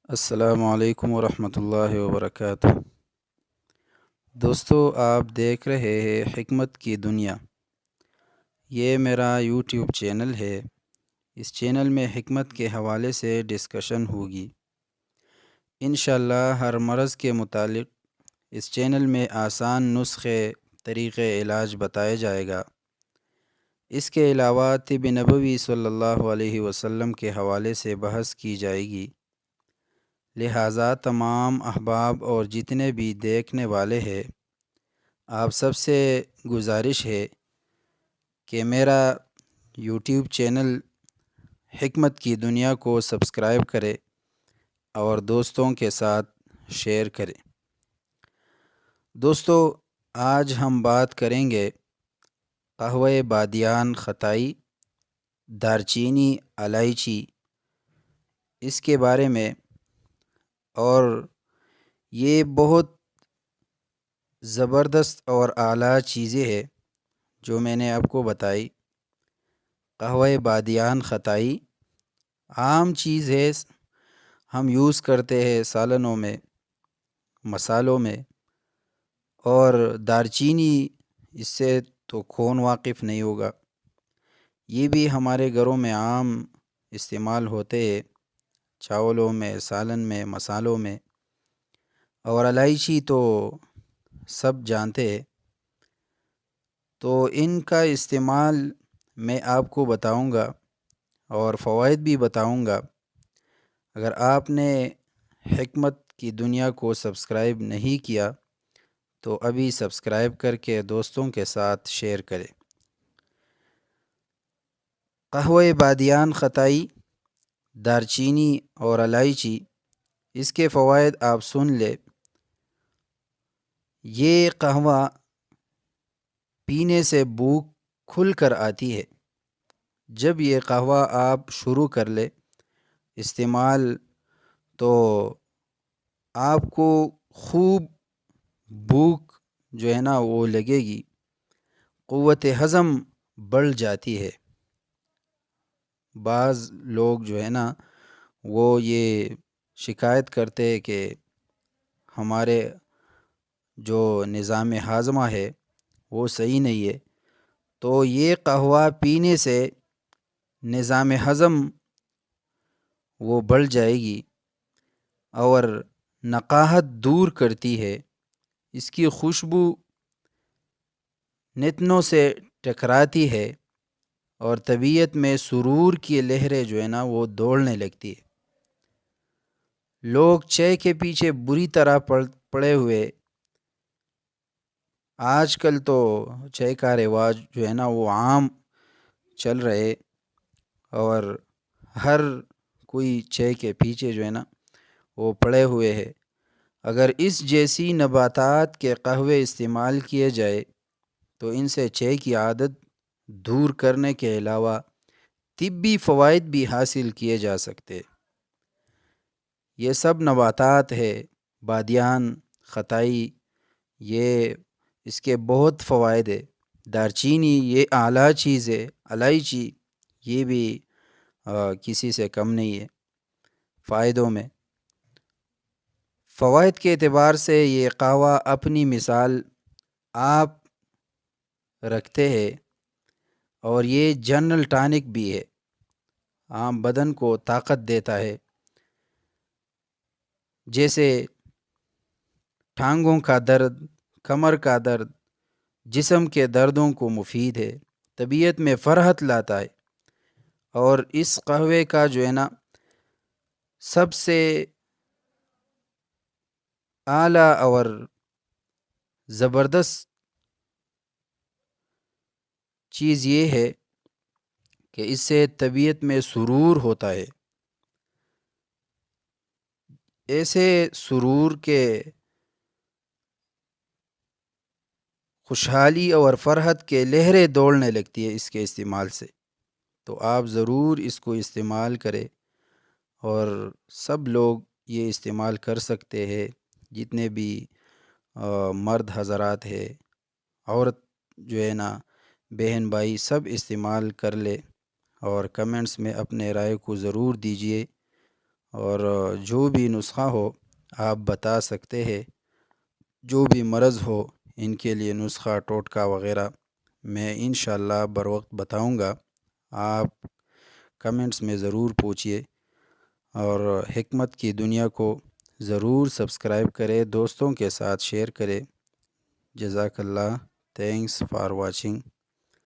السلام علیکم ورحمۃ اللہ وبرکاتہ۔ دوستو، آپ دیکھ رہے ہیں حکمت کی دنیا۔ یہ میرا یوٹیوب چینل ہے۔ اس چینل میں حکمت کے حوالے سے ڈسکشن ہوگی۔ انشاءاللہ ہر مرض کے متعلق اس چینل میں آسان نسخے، طریقے علاج بتایا جائے گا۔ اس کے علاوہ طب نبوی صلی اللہ علیہ وسلم کے حوالے سے بحث کی جائے گی۔ لہٰذا تمام احباب اور جتنے بھی دیکھنے والے ہیں، آپ سب سے گزارش ہے کہ میرا یوٹیوب چینل حکمت کی دنیا کو سبسکرائب کرے اور دوستوں کے ساتھ شیئر کرے۔ دوستو، آج ہم بات کریں گے قہوہ بادیان ختائی، دارچینی، الائچی، اس کے بارے میں۔ اور یہ بہت زبردست اور اعلیٰ چیزیں ہیں جو میں نے آپ کو بتائی۔ قہوہ بادیان ختائی عام چیز ہے، ہم یوز کرتے ہیں سالنوں میں، مسالوں میں۔ اور دارچینی، اس سے تو کون واقف نہیں ہوگا، یہ بھی ہمارے گھروں میں عام استعمال ہوتے ہیں، چاولوں میں، سالن میں، مسالوں میں۔ اور الائچی تو سب جانتے ہیں۔ تو ان کا استعمال میں آپ کو بتاؤں گا اور فوائد بھی بتاؤں گا۔ اگر آپ نے حکمت کی دنیا کو سبسکرائب نہیں کیا تو ابھی سبسکرائب کر کے دوستوں کے ساتھ شیئر کریں۔ قہوہ بادیان ختائی، دارچینی اور الائچی، اس کے فوائد آپ سن لے۔ یہ قہوہ پینے سے بھوک کھل کر آتی ہے۔ جب یہ قہوہ آپ شروع کر لے استعمال تو آپ کو خوب بھوک جو ہے نا وہ لگے گی، قوت ہضم بڑھ جاتی ہے۔ بعض لوگ جو ہے نا وہ یہ شکایت کرتے ہیں کہ ہمارے جو نظام ہاضمہ ہے وہ صحیح نہیں ہے، تو یہ قہوہ پینے سے نظام ہضم وہ بڑھ جائے گی اور نقاہت دور کرتی ہے۔ اس کی خوشبو نتنوں سے ٹکراتی ہے اور طبیعت میں سرور کی لہریں جو ہے نا وہ دوڑنے لگتی ہے۔ لوگ چائے کے پیچھے بری طرح پڑے ہوئے۔ آج کل تو چائے کا رواج جو ہے نا وہ عام چل رہے، اور ہر کوئی چائے کے پیچھے جو ہے نا وہ پڑے ہوئے ہے۔ اگر اس جیسی نباتات کے قہوے استعمال کیے جائے تو ان سے چائے کی عادت دور کرنے کے علاوہ طبی فوائد بھی حاصل کیے جا سکتے۔ یہ سب نباتات ہے، بادیان ختائی، یہ اس کے بہت فوائد ہے۔ دارچینی یہ اعلیٰ چیز ہے، الائچی یہ بھی کسی سے کم نہیں ہے فائدوں میں۔ فوائد کے اعتبار سے یہ قہوہ اپنی مثال آپ رکھتے ہیں، اور یہ جنرل ٹانک بھی ہے، عام بدن کو طاقت دیتا ہے۔ جیسے ٹانگوں کا درد، کمر کا درد، جسم کے دردوں کو مفید ہے، طبیعت میں فرحت لاتا ہے۔ اور اس قہوے کا جو ہے نا سب سے اعلیٰ اور زبردست چیز یہ ہے کہ اس سے طبیعت میں سرور ہوتا ہے۔ ایسے سرور کے خوشحالی اور فرحت کے لہریں دوڑنے لگتی ہے اس کے استعمال سے۔ تو آپ ضرور اس کو استعمال کریں، اور سب لوگ یہ استعمال کر سکتے ہیں، جتنے بھی مرد حضرات ہے، عورت جو ہے نا بہن بھائی سب استعمال کر لے، اور کمنٹس میں اپنے رائے کو ضرور دیجیے، اور جو بھی نسخہ ہو آپ بتا سکتے ہیں، جو بھی مرض ہو ان کے لیے نسخہ ٹوٹکا وغیرہ میں انشاءاللہ بر وقت بتاؤں گا۔ آپ کمنٹس میں ضرور پوچھیے، اور حکمت کی دنیا کو ضرور سبسکرائب کرے، دوستوں کے ساتھ شیئر کرے۔ جزاک اللہ، تھینکس فار واچنگ۔